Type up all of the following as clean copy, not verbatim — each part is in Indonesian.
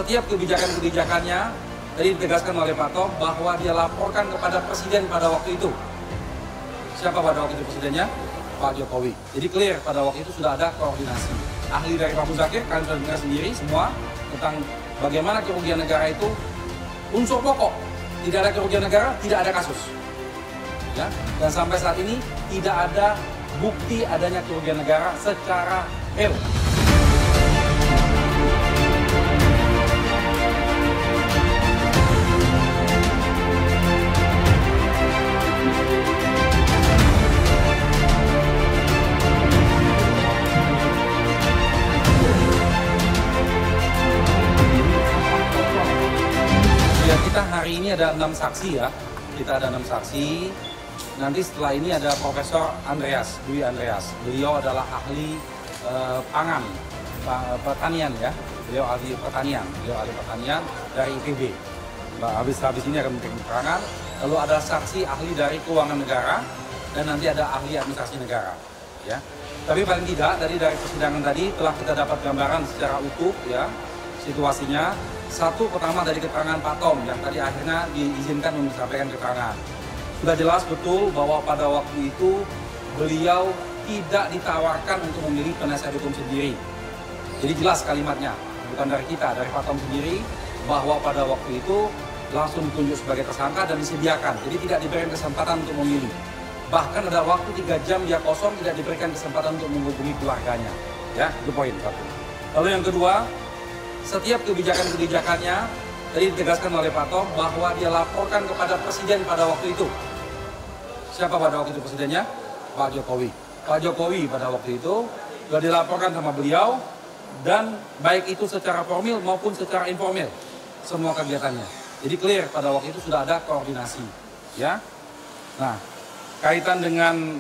setiap kebijakan-kebijakannya tadi ditegaskan oleh Pak Tom bahwa dia laporkan kepada Presiden pada waktu itu. Siapa pada waktu itu presidennya? Pak Jokowi. Jadi clear pada waktu itu sudah ada koordinasi. Ahli dari Pak Muzakir, kalian sudah dengar sendiri semua tentang bagaimana kerugian negara itu unsur pokok. Tidak ada kerugian negara, tidak ada kasus. Ya, dan sampai saat ini tidak ada bukti adanya kerugian negara secara real. Ya, kita hari ini ada 6 saksi ya. Kita ada 6 saksi. Nanti setelah ini ada Profesor Andreas, Dwi Andreas. Beliau adalah ahli pangan, pertanian ya. Beliau ahli pertanian dari IPB. Habis ini akan memberikan keterangan. Lalu ada saksi ahli dari keuangan negara dan nanti ada ahli administrasi negara. Ya. Tapi paling tidak dari persidangan tadi telah kita dapat gambaran secara utuh ya situasinya. Satu pertama dari keterangan Pak Tom yang tadi akhirnya diizinkan untuk menyampaikan keterangan. Sudah jelas betul bahwa pada waktu itu beliau tidak ditawarkan untuk memilih penasihat hukum sendiri. Jadi jelas kalimatnya, bukan dari kita, dari Pak Tom sendiri, bahwa pada waktu itu langsung ditunjuk sebagai tersangka dan disediakan. Jadi tidak diberikan kesempatan untuk memilih. Bahkan ada waktu 3 jam dia kosong tidak diberikan kesempatan untuk menghubungi keluarganya. Ya, itu poin satu. Lalu yang kedua, setiap kebijakan-kebijakannya tadi ditegaskan oleh Pak Tom bahwa dia laporkan kepada Presiden pada waktu itu. Siapa pada waktu itu presidennya? Pak Jokowi. Pak Jokowi pada waktu itu sudah dilaporkan sama beliau dan baik itu secara formal maupun secara informal semua kegiatannya. Jadi clear pada waktu itu sudah ada koordinasi. Ya. Nah, kaitan dengan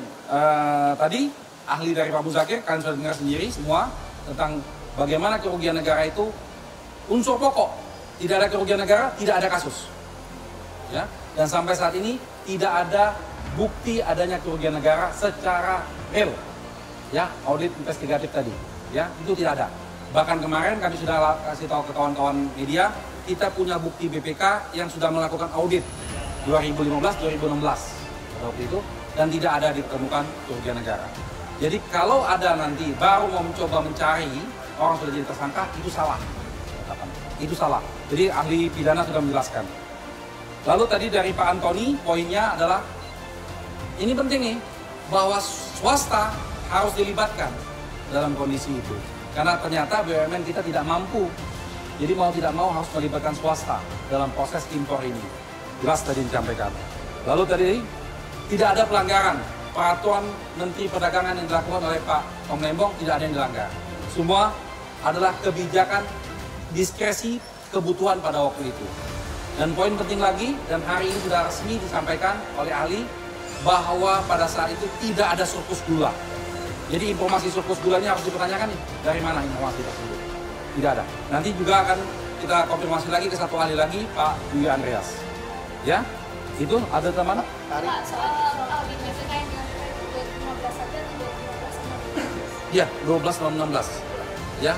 tadi ahli dari Pak Muzakir, kalian sudah dengar sendiri semua tentang bagaimana kerugian negara itu unsur pokok. Tidak ada kerugian negara, tidak ada kasus. Ya, dan sampai saat ini tidak ada bukti adanya kerugian negara secara real. Ya, audit investigatif tadi. Ya, itu tidak ada. Bahkan kemarin kami sudah kasih tahu ke kawan-kawan media, kita punya bukti BPK yang sudah melakukan audit 2015-2016 pada waktu itu dan tidak ada ditemukan kerugian negara. Jadi kalau ada nanti baru mau mencoba mencari orang sudah jadi tersangka, itu salah. Itu salah. Jadi ahli pidana sudah menjelaskan. Lalu tadi dari Pak Antoni, poinnya adalah ini penting nih, bahwa swasta harus dilibatkan dalam kondisi itu. Karena ternyata BUMN kita tidak mampu. Jadi mau tidak mau harus melibatkan swasta dalam proses impor ini. Jelas tadi disampaikan. Lalu tadi tidak ada pelanggaran. Peraturan Menteri Perdagangan yang dilakukan oleh Pak Tom Lembong tidak ada yang dilanggar. Semua adalah kebijakan diskresi kebutuhan pada waktu itu. Dan poin penting lagi, dan hari ini sudah resmi disampaikan oleh ahli, bahwa pada saat itu tidak ada surplus gula. Jadi informasi surplus gulanya harus dipertanyakan nih, dari mana informasi tersebut. Tidak ada. Nanti juga akan kita konfirmasi lagi ke satu ahli lagi, Pak Dwi Andreas. Ya, itu ada teman? Pak, soal audit BPK yang dilakukan 2015 saja atau 2015? Iya, 12 16. Ya,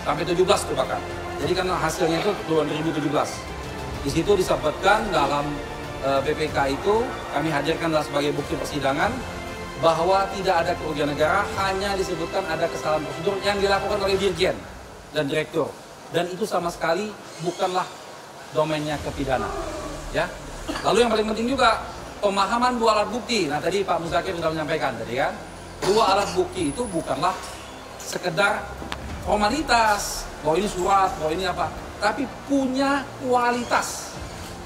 sampai 17 tuh bahkan. Jadi kan hasilnya itu 2017. Di situ disebutkan dalam BPK itu kami hadirkan sebagai bukti persidangan bahwa tidak ada kerugian negara, hanya disebutkan ada kesalahan prosedur yang dilakukan oleh dirjen dan direktur, dan itu sama sekali bukanlah domainnya kepidana. Ya. Lalu yang paling penting juga pemahaman 2 alat bukti. Nah tadi Pak Muzakir sudah menyampaikan tadi kan, 2 alat bukti itu bukanlah sekedar formalitas bahwa ini surat, bahwa ini apa, tapi punya kualitas.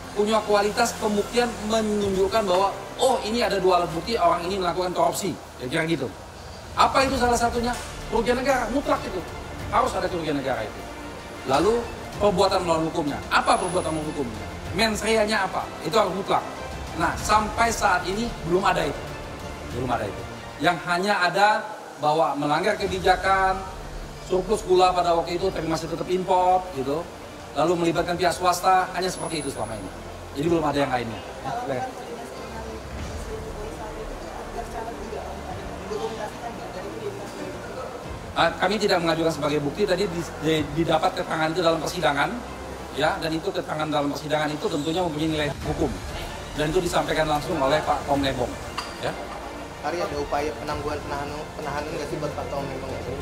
Punya kualitas pembuktian menunjukkan bahwa oh ini ada 2 alat bukti orang ini melakukan korupsi, kira-kira gitu. Apa itu salah satunya? Kerugian negara, mutlak itu. Harus ada kerugian negara itu. Lalu perbuatan melawan hukumnya. Apa perbuatan melawan hukumnya? Mens reanya apa? Itu harus mutlak. Nah, sampai saat ini belum ada itu. Belum ada itu. Yang hanya ada bahwa melanggar kebijakan, surplus gula pada waktu itu tapi masih tetap impor gitu. Lalu melibatkan pihak swasta, hanya seperti itu selama ini. Jadi belum ada yang lainnya. Kami tidak mengajukan sebagai bukti, tadi didapat keterangan itu dalam persidangan, ya, dan itu keterangan dalam persidangan itu tentunya mempunyai nilai hukum, dan itu disampaikan langsung oleh Pak Tom Lebong, ya. Hari ada upaya penangguhan penahanan nggak sih buat Pak Tom Lebong itu?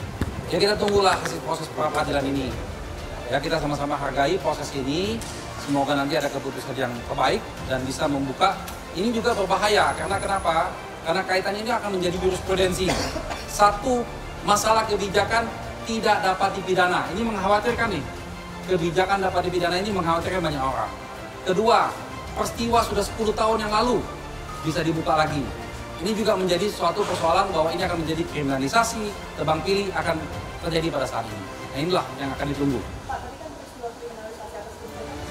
Ya kita tunggulah hasil proses pra-peradilan ini. Ya kita sama-sama hargai proses ini. Semoga nanti ada keputusan yang terbaik dan bisa membuka. Ini juga berbahaya karena kenapa? Karena kaitannya ini akan menjadi jurisprudensi. Satu, masalah kebijakan tidak dapat dipidana. Ini mengkhawatirkan nih. Kebijakan dapat dipidana ini mengkhawatirkan banyak orang. Kedua, peristiwa sudah 10 tahun yang lalu bisa dibuka lagi. Ini juga menjadi suatu persoalan bahwa ini akan menjadi kriminalisasi, tebang pilih akan terjadi pada saat ini. Nah inilah yang akan ditunggu. Pak, tapi kan peristiwa kriminalisasi atas tindakan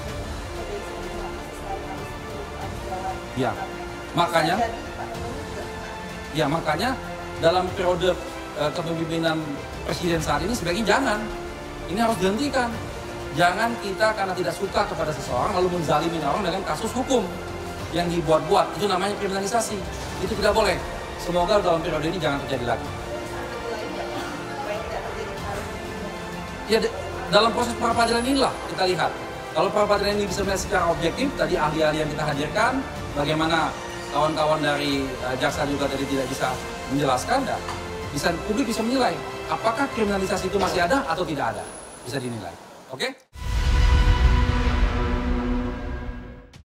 Ya, makanya dalam periode kepemimpinan presiden saat ini sebaiknya jangan. Ini harus dihentikan. Jangan kita karena tidak suka kepada seseorang lalu menzalimi orang dengan kasus hukum yang dibuat-buat. Itu namanya kriminalisasi. Itu tidak boleh. Semoga dalam periode ini jangan terjadi lagi. Ya, dalam proses pra-peradilan inilah kita lihat. Kalau pra-peradilan ini bisa melihat secara objektif, tadi ahli-ahli yang kita hadirkan, bagaimana kawan-kawan dari jaksa juga tadi tidak bisa menjelaskan, dan publik bisa menilai apakah kriminalisasi itu masih ada atau tidak ada. Bisa dinilai. Oke?